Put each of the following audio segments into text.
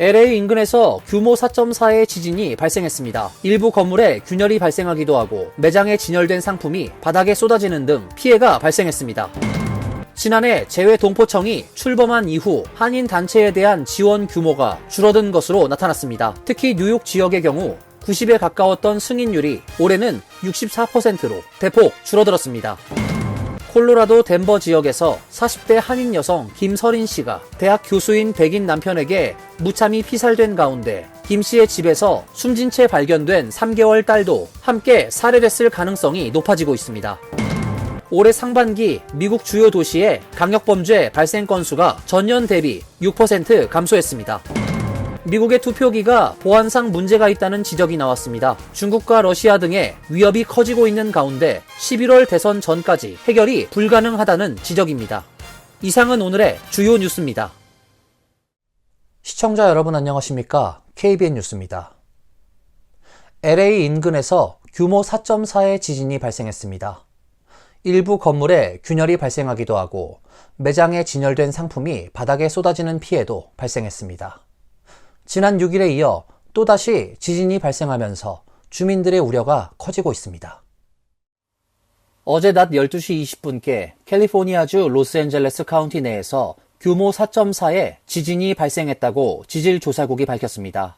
LA 인근에서 규모 4.4의 지진이 발생했습니다. 일부 건물에 균열이 발생하기도 하고 매장에 진열된 상품이 바닥에 쏟아지는 등 피해가 발생했습니다. 지난해 재외동포청이 출범한 이후 한인 단체에 대한 지원 규모가 줄어든 것으로 나타났습니다. 특히 뉴욕 지역의 경우 90에 가까웠던 승인율이 올해는 64%로 대폭 줄어들었습니다. 콜로라도 덴버 지역에서 40대 한인 여성 김서린 씨가 대학 교수인 백인 남편에게 무참히 피살된 가운데 김 씨의 집에서 숨진 채 발견된 3개월 딸도 함께 살해됐을 가능성이 높아지고 있습니다. 올해 상반기 미국 주요 도시의 강력범죄 발생 건수가 전년 대비 6% 감소했습니다. 미국의 투표기가 보안상 문제가 있다는 지적이 나왔습니다. 중국과 러시아 등의 위협이 커지고 있는 가운데 11월 대선 전까지 해결이 불가능하다는 지적입니다. 이상은 오늘의 주요 뉴스입니다. 시청자 여러분 안녕하십니까? KBN 뉴스입니다. LA 인근에서 규모 4.4의 지진이 발생했습니다. 일부 건물에 균열이 발생하기도 하고 매장에 진열된 상품이 바닥에 쏟아지는 피해도 발생했습니다. 지난 6일에 이어 또다시 지진이 발생하면서 주민들의 우려가 커지고 있습니다. 어제 낮 12시 20분께 캘리포니아주 로스앤젤레스 카운티 내에서 규모 4.4의 지진이 발생했다고 지질조사국이 밝혔습니다.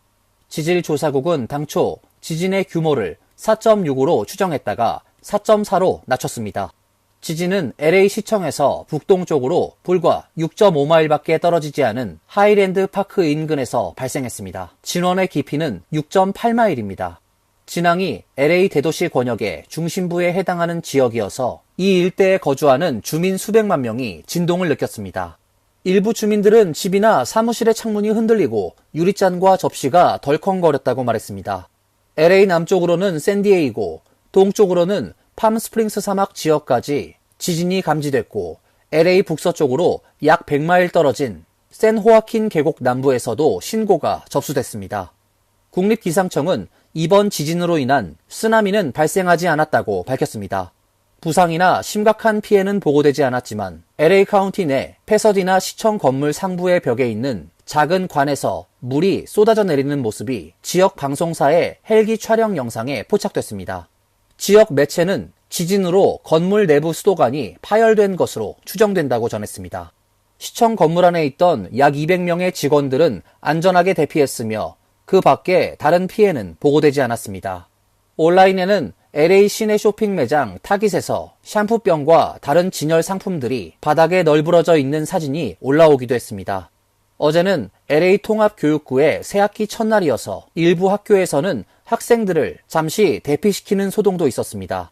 지질조사국은 당초 지진의 규모를 4.6으로 추정했다가 4.4로 낮췄습니다. 지진은 LA 시청에서 북동쪽으로 불과 6.5마일밖에 떨어지지 않은 하이랜드 파크 인근에서 발생했습니다. 진원의 깊이는 6.8마일입니다. 진앙이 LA 대도시 권역의 중심부에 해당하는 지역이어서 이 일대에 거주하는 주민 수백만 명이 진동을 느꼈습니다. 일부 주민들은 집이나 사무실의 창문이 흔들리고 유리잔과 접시가 덜컹거렸다고 말했습니다. LA 남쪽으로는 샌디에이고, 동쪽으로는 팜스프링스 사막 지역까지 지진이 감지됐고 LA 북서쪽으로 약 100마일 떨어진 샌호아킨 계곡 남부에서도 신고가 접수됐습니다. 국립기상청은 이번 지진으로 인한 쓰나미는 발생하지 않았다고 밝혔습니다. 부상이나 심각한 피해는 보고되지 않았지만 LA 카운티 내 패서디나 시청 건물 상부의 벽에 있는 작은 관에서 물이 쏟아져 내리는 모습이 지역 방송사의 헬기 촬영 영상에 포착됐습니다. 지역 매체는 지진으로 건물 내부 수도관이 파열된 것으로 추정된다고 전했습니다. 시청 건물 안에 있던 약 200명의 직원들은 안전하게 대피했으며 그 밖에 다른 피해는 보고되지 않았습니다. 온라인에는 LA 시내 쇼핑 매장 타깃에서 샴푸병과 다른 진열 상품들이 바닥에 널브러져 있는 사진이 올라오기도 했습니다. 어제는 LA 통합교육구의 새학기 첫날이어서 일부 학교에서는 학생들을 잠시 대피시키는 소동도 있었습니다.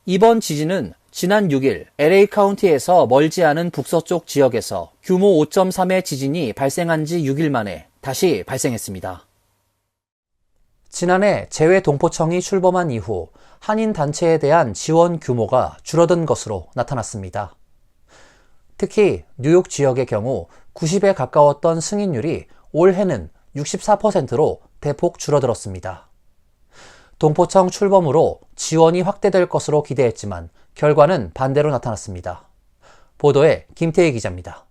이번 지진은 지난 6일 LA 카운티에서 멀지 않은 북서쪽 지역에서 규모 5.3의 지진이 발생한 지 6일 만에 다시 발생했습니다. 지난해 재외동포청이 출범한 이후 한인 단체에 대한 지원 규모가 줄어든 것으로 나타났습니다. 특히 뉴욕 지역의 경우 90에 가까웠던 승인율이 올해는 64%로 대폭 줄어들었습니다. 동포청 출범으로 지원이 확대될 것으로 기대했지만 결과는 반대로 나타났습니다. 보도에 김태희 기자입니다.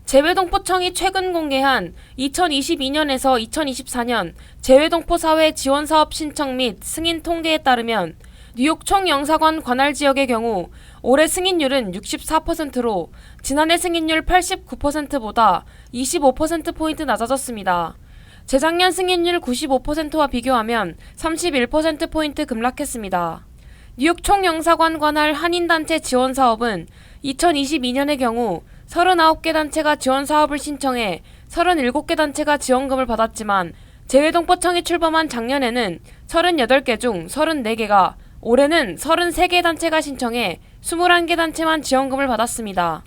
재외동포청이 최근 공개한 2022년에서 2024년 재외동포 사회 지원사업 신청 및 승인 통계에 따르면 뉴욕 총영사관 관할 지역의 경우 올해 승인율은 64%로 지난해 승인율 89%보다 25%포인트 낮아졌습니다. 재작년 승인율 95%와 비교하면 31%포인트 급락했습니다. 뉴욕 총영사관 관할 한인단체 지원사업은 2022년의 경우 39개 단체가 지원사업을 신청해 37개 단체가 지원금을 받았지만 재외동포청이 출범한 작년에는 38개 중 34개가, 올해는 33개 단체가 신청해 21개 단체만 지원금을 받았습니다.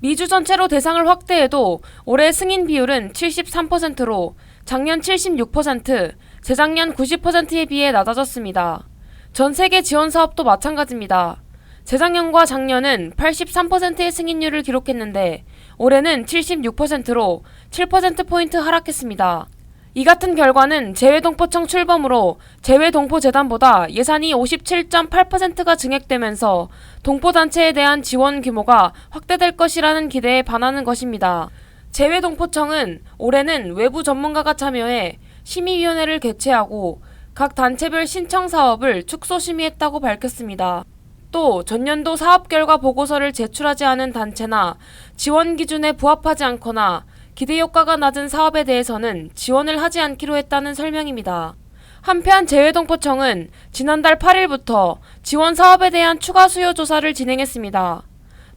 미주 전체로 대상을 확대해도 올해 승인 비율은 73%로 작년 76%, 재작년 90%에 비해 낮아졌습니다. 전 세계 지원 사업도 마찬가지입니다. 재작년과 작년은 83%의 승인율을 기록했는데 올해는 76%로 7%포인트 하락했습니다. 이 같은 결과는 재외동포청 출범으로 재외동포재단보다 예산이 57.8%가 증액되면서 동포단체에 대한 지원 규모가 확대될 것이라는 기대에 반하는 것입니다. 재외동포청은 올해는 외부 전문가가 참여해 심의위원회를 개최하고 각 단체별 신청 사업을 축소 심의했다고 밝혔습니다. 또 전년도 사업 결과 보고서를 제출하지 않은 단체나 지원 기준에 부합하지 않거나 기대 효과가 낮은 사업에 대해서는 지원을 하지 않기로 했다는 설명입니다. 한편 재외동포청은 지난달 8일부터 지원 사업에 대한 추가 수요 조사를 진행했습니다.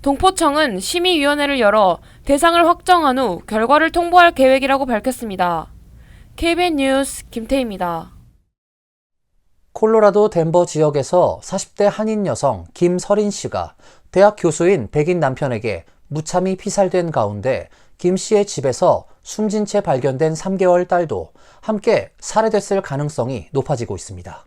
동포청은 심의위원회를 열어 대상을 확정한 후 결과를 통보할 계획이라고 밝혔습니다. KBN 뉴스 김태희입니다. 콜로라도 덴버 지역에서 40대 한인 여성 김서린 씨가 대학 교수인 백인 남편에게 무참히 피살된 가운데 김 씨의 집에서 숨진 채 발견된 3개월 딸도 함께 살해됐을 가능성이 높아지고 있습니다.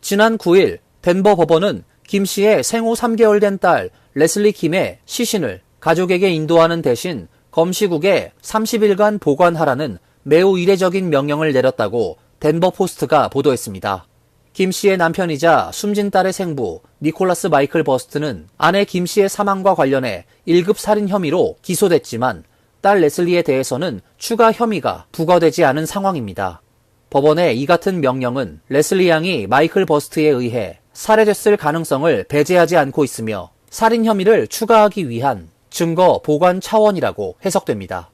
지난 9일 덴버 법원은 김 씨의 생후 3개월 된 딸 레슬리 김의 시신을 가족에게 인도하는 대신 검시국에 30일간 보관하라는 매우 이례적인 명령을 내렸다고 덴버 포스트가 보도했습니다. 김 씨의 남편이자 숨진 딸의 생부 니콜라스 마이클 버스트는 아내 김 씨의 사망과 관련해 1급 살인 혐의로 기소됐지만 딸 레슬리에 대해서는 추가 혐의가 부과되지 않은 상황입니다. 법원의 이 같은 명령은 레슬리 양이 마이클 버스트에 의해 살해됐을 가능성을 배제하지 않고 있으며 살인 혐의를 추가하기 위한 증거 보관 차원이라고 해석됩니다.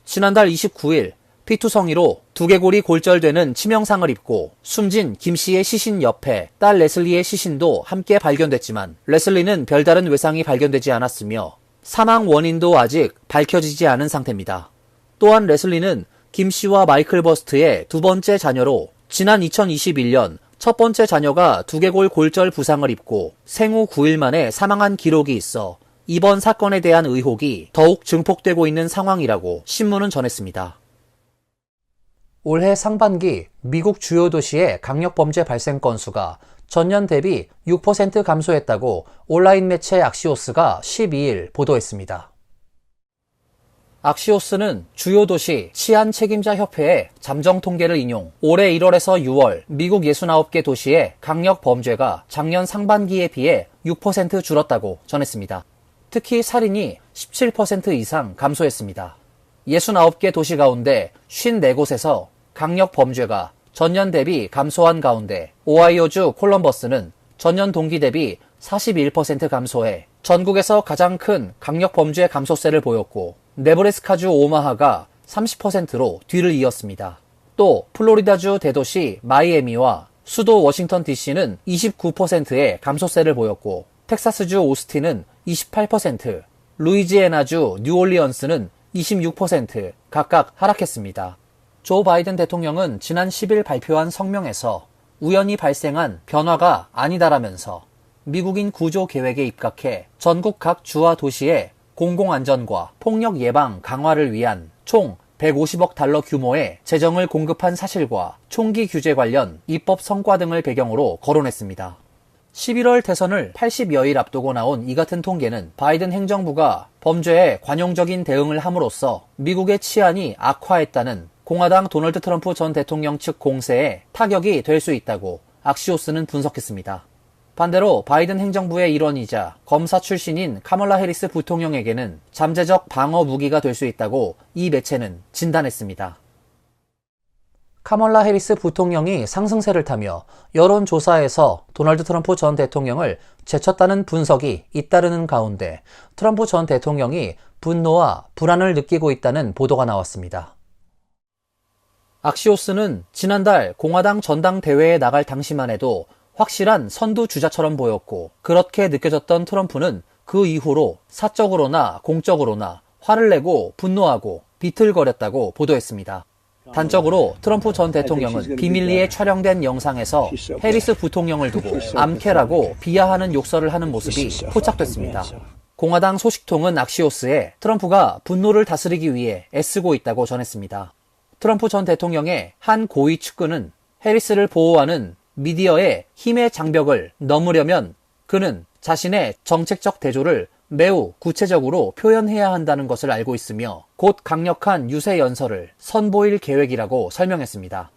지난달 29일 피투성이로 두개골이 골절되는 치명상을 입고 숨진 김 씨의 시신 옆에 딸 레슬리의 시신도 함께 발견됐지만 레슬리는 별다른 외상이 발견되지 않았으며 사망 원인도 아직 밝혀지지 않은 상태입니다. 또한 레슬리는 김 씨와 마이클 버스트의 두 번째 자녀로 지난 2021년 첫 번째 자녀가 두개골 골절 부상을 입고 생후 9일 만에 사망한 기록이 있어 이번 사건에 대한 의혹이 더욱 증폭되고 있는 상황이라고 신문은 전했습니다. 올해 상반기 미국 주요 도시의 강력범죄 발생 건수가 전년 대비 6% 감소했다고 온라인 매체 악시오스가 12일 보도했습니다. 악시오스는 주요 도시 치안 책임자 협회의 잠정 통계를 인용, 올해 1월에서 6월 미국 69개 도시의 강력 범죄가 작년 상반기에 비해 6% 줄었다고 전했습니다. 특히 살인이 17% 이상 감소했습니다. 69개 도시 가운데 54곳에서 강력 범죄가 전년 대비 감소한 가운데 오하이오주 콜럼버스는 전년 동기 대비 41% 감소해 전국에서 가장 큰 강력 범죄 감소세를 보였고 네브래스카주 오마하가 30%로 뒤를 이었습니다. 또 플로리다주 대도시 마이애미와 수도 워싱턴 DC는 29%의 감소세를 보였고 텍사스주 오스틴은 28%, 루이지애나주 뉴올리언스는 26% 각각 하락했습니다. 조 바이든 대통령은 지난 10일 발표한 성명에서 우연히 발생한 변화가 아니다라면서 미국인 구조 계획에 입각해 전국 각 주와 도시에 공공안전과 폭력 예방 강화를 위한 총 150억 달러 규모의 재정을 공급한 사실과 총기 규제 관련 입법 성과 등을 배경으로 거론했습니다. 11월 대선을 80여일 앞두고 나온 이 같은 통계는 바이든 행정부가 범죄에 관용적인 대응을 함으로써 미국의 치안이 악화했다는 공화당 도널드 트럼프 전 대통령 측 공세에 타격이 될 수 있다고 악시오스는 분석했습니다. 반대로 바이든 행정부의 일원이자 검사 출신인 카멀라 해리스 부통령에게는 잠재적 방어 무기가 될 수 있다고 이 매체는 진단했습니다. 카멀라 해리스 부통령이 상승세를 타며 여론조사에서 도널드 트럼프 전 대통령을 제쳤다는 분석이 잇따르는 가운데 트럼프 전 대통령이 분노와 불안을 느끼고 있다는 보도가 나왔습니다. 악시오스는 지난달 공화당 전당대회에 나갈 당시만 해도 확실한 선두주자처럼 보였고 그렇게 느껴졌던 트럼프는 그 이후로 사적으로나 공적으로나 화를 내고 분노하고 비틀거렸다고 보도했습니다. 단적으로 트럼프 전 대통령은 비밀리에 촬영된 영상에서 해리스 부통령을 두고 암캐라고 비하하는 욕설을 하는 모습이 포착됐습니다. 공화당 소식통은 악시오스에 트럼프가 분노를 다스리기 위해 애쓰고 있다고 전했습니다. 트럼프 전 대통령의 한 고위 측근은 해리스를 보호하는 미디어의 힘의 장벽을 넘으려면 그는 자신의 정책적 대조를 매우 구체적으로 표현해야 한다는 것을 알고 있으며 곧 강력한 유세 연설을 선보일 계획이라고 설명했습니다.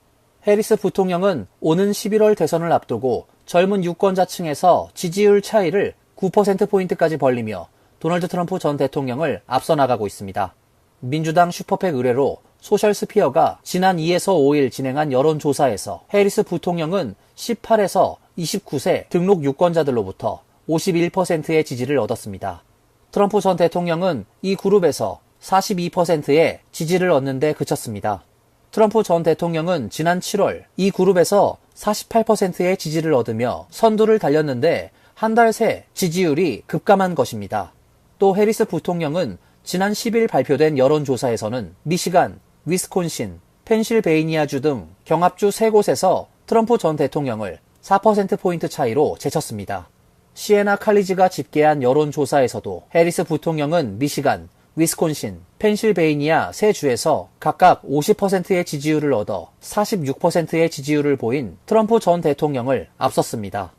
해리스 부통령은 오는 11월 대선을 앞두고 젊은 유권자층에서 지지율 차이를 9%포인트까지 벌리며 도널드 트럼프 전 대통령을 앞서 나가고 있습니다. 민주당 슈퍼팩 의뢰로 소셜스피어가 지난 2에서 5일 진행한 여론조사에서 해리스 부통령은 18에서 29세 등록 유권자들로부터 51%의 지지를 얻었습니다. 트럼프 전 대통령은 이 그룹에서 42%의 지지를 얻는 데 그쳤습니다. 트럼프 전 대통령은 지난 7월 이 그룹에서 48%의 지지를 얻으며 선두를 달렸는데 한 달 새 지지율이 급감한 것입니다. 또 해리스 부통령은 지난 10일 발표된 여론조사에서는 미시간, 위스콘신, 펜실베이니아주 등 경합주 3곳에서 트럼프 전 대통령을 4%포인트 차이로 제쳤습니다. 시에나 칼리지가 집계한 여론조사에서도 해리스 부통령은 미시간, 위스콘신, 펜실베이니아 3주에서 각각 50%의 지지율을 얻어 46%의 지지율을 보인 트럼프 전 대통령을 앞섰습니다.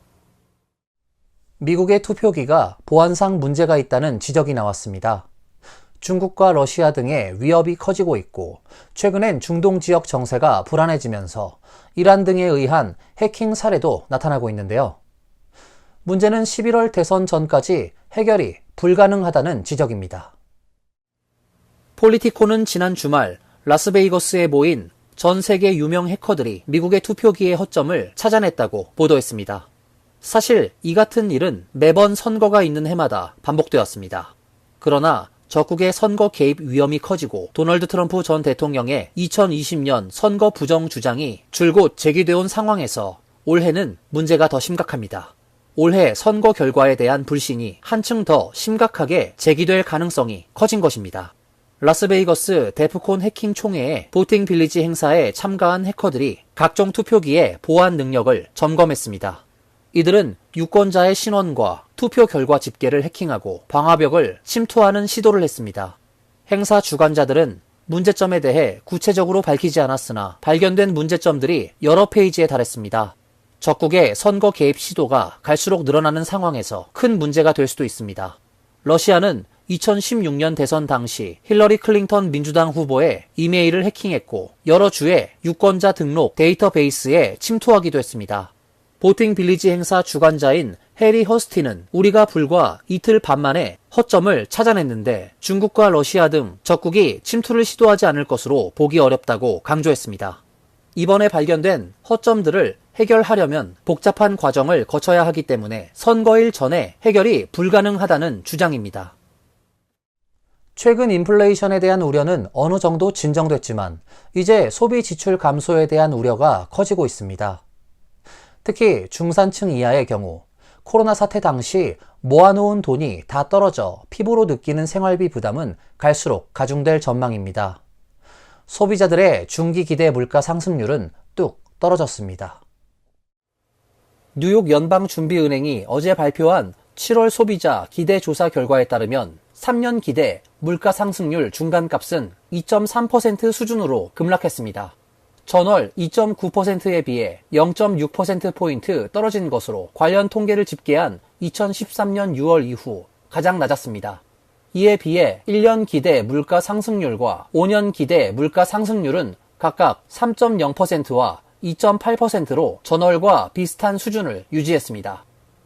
미국의 투표기가 보안상 문제가 있다는 지적이 나왔습니다. 중국과 러시아 등의 위협이 커지고 있고 최근엔 중동 지역 정세가 불안해지면서 이란 등에 의한 해킹 사례도 나타나고 있는데요. 문제는 11월 대선 전까지 해결이 불가능하다는 지적입니다. 폴리티코는 지난 주말 라스베이거스에 모인 전 세계 유명 해커들이 미국의 투표기의 허점을 찾아냈다고 보도했습니다. 사실 이 같은 일은 매번 선거가 있는 해마다 반복되었습니다. 그러나 적국의 선거 개입 위험이 커지고 도널드 트럼프 전 대통령의 2020년 선거 부정 주장이 줄곧 제기되어 온 상황에서 올해는 문제가 더 심각합니다. 올해 선거 결과에 대한 불신이 한층 더 심각하게 제기될 가능성이 커진 것입니다. 라스베이거스 데프콘 해킹 총회의 보팅 빌리지 행사에 참가한 해커들이 각종 투표기의 보안 능력을 점검했습니다. 이들은 유권자의 신원과 투표 결과 집계를 해킹하고 방화벽을 침투하는 시도를 했습니다. 행사 주관자들은 문제점에 대해 구체적으로 밝히지 않았으나 발견된 문제점들이 여러 페이지에 달했습니다. 적국의 선거 개입 시도가 갈수록 늘어나는 상황에서 큰 문제가 될 수도 있습니다. 러시아는 2016년 대선 당시 힐러리 클린턴 민주당 후보의 이메일을 해킹했고 여러 주의 유권자 등록 데이터베이스에 침투하기도 했습니다. 보팅 빌리지 행사 주관자인 해리 허스티는 우리가 불과 이틀 반 만에 허점을 찾아냈는데 중국과 러시아 등 적국이 침투를 시도하지 않을 것으로 보기 어렵다고 강조했습니다. 이번에 발견된 허점들을 해결하려면 복잡한 과정을 거쳐야 하기 때문에 선거일 전에 해결이 불가능하다는 주장입니다. 최근 인플레이션에 대한 우려는 어느 정도 진정됐지만 이제 소비 지출 감소에 대한 우려가 커지고 있습니다. 특히 중산층 이하의 경우 코로나 사태 당시 모아놓은 돈이 다 떨어져 피부로 느끼는 생활비 부담은 갈수록 가중될 전망입니다. 소비자들의 중기 기대 물가 상승률은 뚝 떨어졌습니다. 뉴욕 연방준비은행이 어제 발표한 7월 소비자 기대 조사 결과에 따르면 3년 기대 물가 상승률 중간값은 2.3% 수준으로 급락했습니다. 전월 2.9%에 비해 0.6%포인트 떨어진 것으로 관련 통계를 집계한 2013년 6월 이후 가장 낮았습니다. 이에 비해 1년 기대 물가 상승률과 5년 기대 물가 상승률은 각각 3.0%와 2.8%로 전월과 비슷한 수준을 유지했습니다.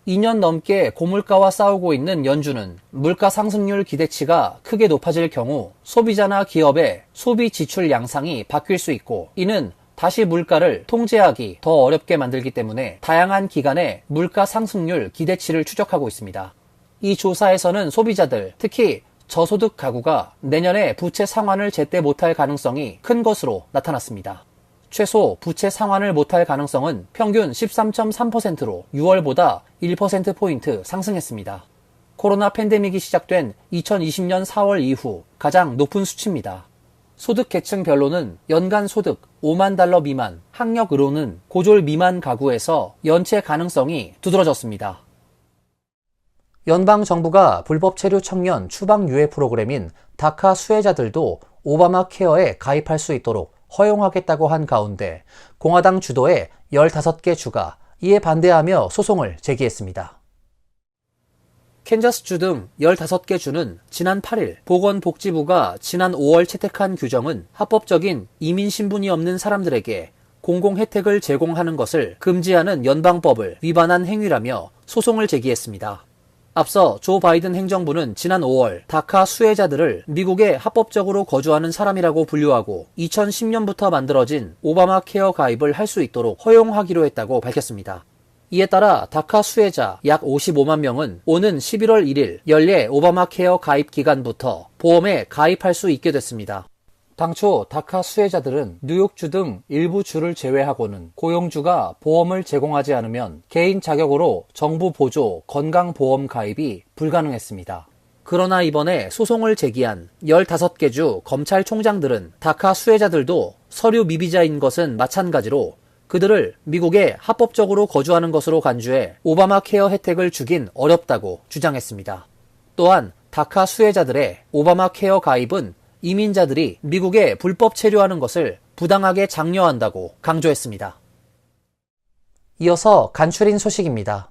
2년 넘게 고물가와 싸우고 있는 연준은 물가 상승률 기대치가 크게 높아질 경우 소비자나 기업의 소비 지출 양상이 바뀔 수 있고 이는 다시 물가를 통제하기 더 어렵게 만들기 때문에 다양한 기간의 물가 상승률 기대치를 추적하고 있습니다. 이 조사에서는 소비자들, 특히 저소득 가구가 내년에 부채 상환을 제때 못할 가능성이 큰 것으로 나타났습니다. 최소 부채 상환을 못할 가능성은 평균 13.3%로 6월보다 1%포인트 상승했습니다. 코로나 팬데믹이 시작된 2020년 4월 이후 가장 높은 수치입니다. 소득 계층별로는 연간 소득 5만 달러 미만, 학력으로는 고졸 미만 가구에서 연체 가능성이 두드러졌습니다. 연방정부가 불법 체류 청년 추방 유예 프로그램인 다카 수혜자들도 오바마 케어에 가입할 수 있도록 허용하겠다고 한 가운데 공화당 주도의 15개 주가 이에 반대하며 소송을 제기했습니다. 캔자스주 등 15개 주는 지난 8일 보건복지부가 지난 5월 채택한 규정은 합법적인 이민 신분이 없는 사람들에게 공공 혜택을 제공하는 것을 금지하는 연방법을 위반한 행위라며 소송을 제기했습니다. 앞서 조 바이든 행정부는 지난 5월 다카 수혜자들을 미국에 합법적으로 거주하는 사람이라고 분류하고 2010년부터 만들어진 오바마 케어 가입을 할 수 있도록 허용하기로 했다고 밝혔습니다. 이에 따라 다카 수혜자 약 55만 명은 오는 11월 1일 연례 오바마 케어 가입 기간부터 보험에 가입할 수 있게 됐습니다. 당초 다카 수혜자들은 뉴욕주 등 일부 주를 제외하고는 고용주가 보험을 제공하지 않으면 개인 자격으로 정부 보조 건강보험 가입이 불가능했습니다. 그러나 이번에 소송을 제기한 15개 주 검찰총장들은 다카 수혜자들도 서류 미비자인 것은 마찬가지로 그들을 미국에 합법적으로 거주하는 것으로 간주해 오바마 케어 혜택을 주긴 어렵다고 주장했습니다. 또한 다카 수혜자들의 오바마 케어 가입은 이민자들이 미국에 불법 체류하는 것을 부당하게 장려한다고 강조했습니다. 이어서 간추린 소식입니다.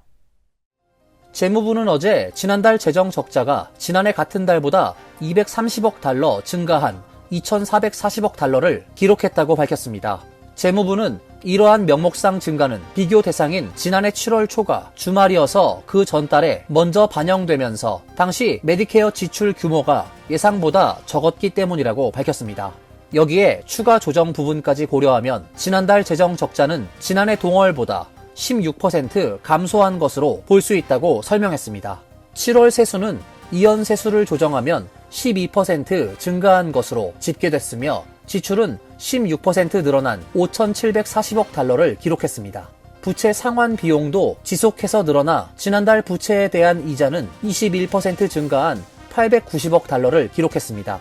재무부는 어제 지난달 재정 적자가 지난해 같은 달보다 230억 달러 증가한 2,440억 달러를 기록했다고 밝혔습니다. 재무부는 이러한 명목상 증가는 비교 대상인 지난해 7월 초가 주말이어서 그 전달에 먼저 반영되면서 당시 메디케어 지출 규모가 예상보다 적었기 때문이라고 밝혔습니다. 여기에 추가 조정 부분까지 고려하면 지난달 재정 적자는 지난해 동월보다 16% 감소한 것으로 볼 수 있다고 설명했습니다. 7월 세수는 이연 세수를 조정하면 12% 증가한 것으로 집계됐으며 지출은 16% 늘어난 5,740억 달러를 기록했습니다. 부채 상환 비용도 지속해서 늘어나 지난달 부채에 대한 이자는 21% 증가한 890억 달러를 기록했습니다.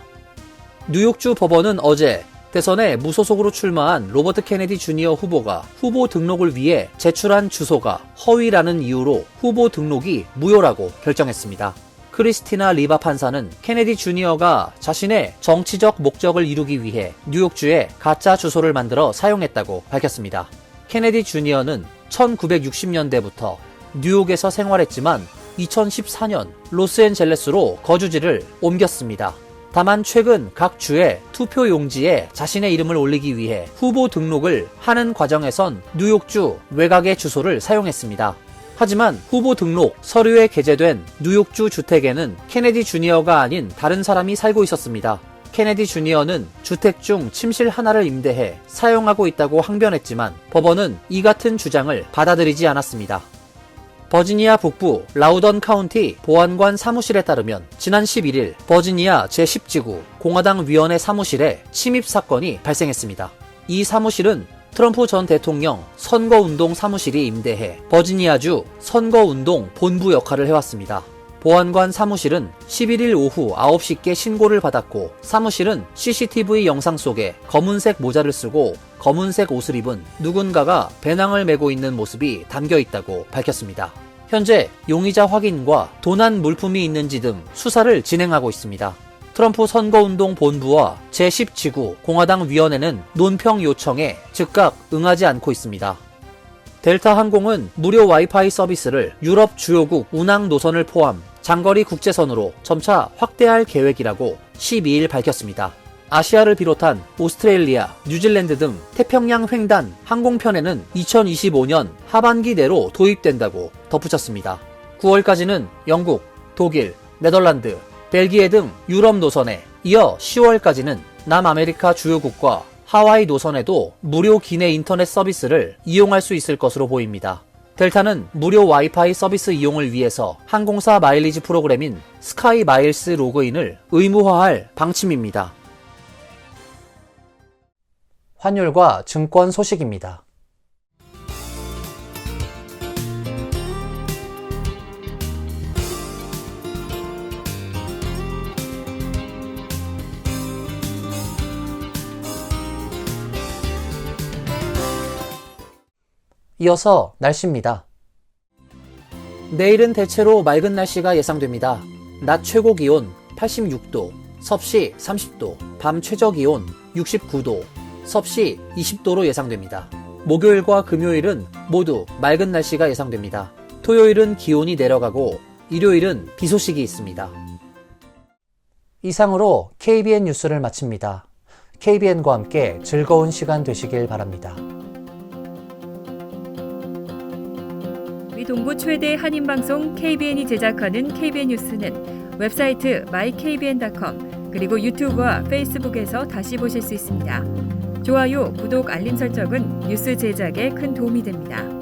뉴욕주 법원은 어제 대선에 무소속으로 출마한 로버트 케네디 주니어 후보가 후보 등록을 위해 제출한 주소가 허위라는 이유로 후보 등록이 무효라고 결정했습니다. 크리스티나 리바 판사는 케네디 주니어가 자신의 정치적 목적을 이루기 위해 뉴욕주에 가짜 주소를 만들어 사용했다고 밝혔습니다. 케네디 주니어는 1960년대부터 뉴욕에서 생활했지만 2014년 로스앤젤레스로 거주지를 옮겼습니다. 다만 최근 각 주의 투표 용지에 자신의 이름을 올리기 위해 후보 등록을 하는 과정에선 뉴욕주 외곽의 주소를 사용했습니다. 하지만 후보 등록 서류에 게재된 뉴욕주 주택에는 케네디 주니어가 아닌 다른 사람이 살고 있었습니다. 케네디 주니어는 주택 중 침실 하나를 임대해 사용하고 있다고 항변했지만 법원은 이 같은 주장을 받아들이지 않았습니다. 버지니아 북부 라우던 카운티 보안관 사무실에 따르면 지난 11일 버지니아 제10지구 공화당 위원회 사무실에 침입 사건이 발생했습니다. 이 사무실은 트럼프 전 대통령 선거운동 사무실이 임대해 버지니아주 선거운동 본부 역할을 해왔습니다. 보안관 사무실은 11일 오후 9시께 신고를 받았고 사무실은 CCTV 영상 속에 검은색 모자를 쓰고 검은색 옷을 입은 누군가가 배낭을 메고 있는 모습이 담겨 있다고 밝혔습니다. 현재 용의자 확인과 도난 물품이 있는지 등 수사를 진행하고 있습니다. 트럼프 선거운동 본부와 제10지구 공화당 위원회는 논평 요청에 즉각 응하지 않고 있습니다. 델타 항공은 무료 와이파이 서비스를 유럽 주요국 운항 노선을 포함 장거리 국제선으로 점차 확대할 계획이라고 12일 밝혔습니다. 아시아를 비롯한 오스트레일리아, 뉴질랜드 등 태평양 횡단 항공편에는 2025년 하반기 내로 도입된다고 덧붙였습니다. 9월까지는 영국, 독일, 네덜란드, 벨기에 등 유럽 노선에 이어 10월까지는 남아메리카 주요국과 하와이 노선에도 무료 기내 인터넷 서비스를 이용할 수 있을 것으로 보입니다. 델타는 무료 와이파이 서비스 이용을 위해서 항공사 마일리지 프로그램인 스카이 마일스 로그인을 의무화할 방침입니다. 환율과 증권 소식입니다. 이어서 날씨입니다. 내일은 대체로 맑은 날씨가 예상됩니다. 낮 최고 기온 86도, 섭씨 30도, 밤 최저 기온 69도, 섭씨 20도로 예상됩니다. 목요일과 금요일은 모두 맑은 날씨가 예상됩니다. 토요일은 기온이 내려가고 일요일은 비 소식이 있습니다. 이상으로 KBN 뉴스를 마칩니다. KBN과 함께 즐거운 시간 되시길 바랍니다. 우리 동부 최대 한인방송 KBN이 제작하는 KBN 뉴스는 웹사이트 mykbn.com 그리고 유튜브와 페이스북에서 다시 보실 수 있습니다. 좋아요, 구독, 알림 설정은 뉴스 제작에 큰 도움이 됩니다.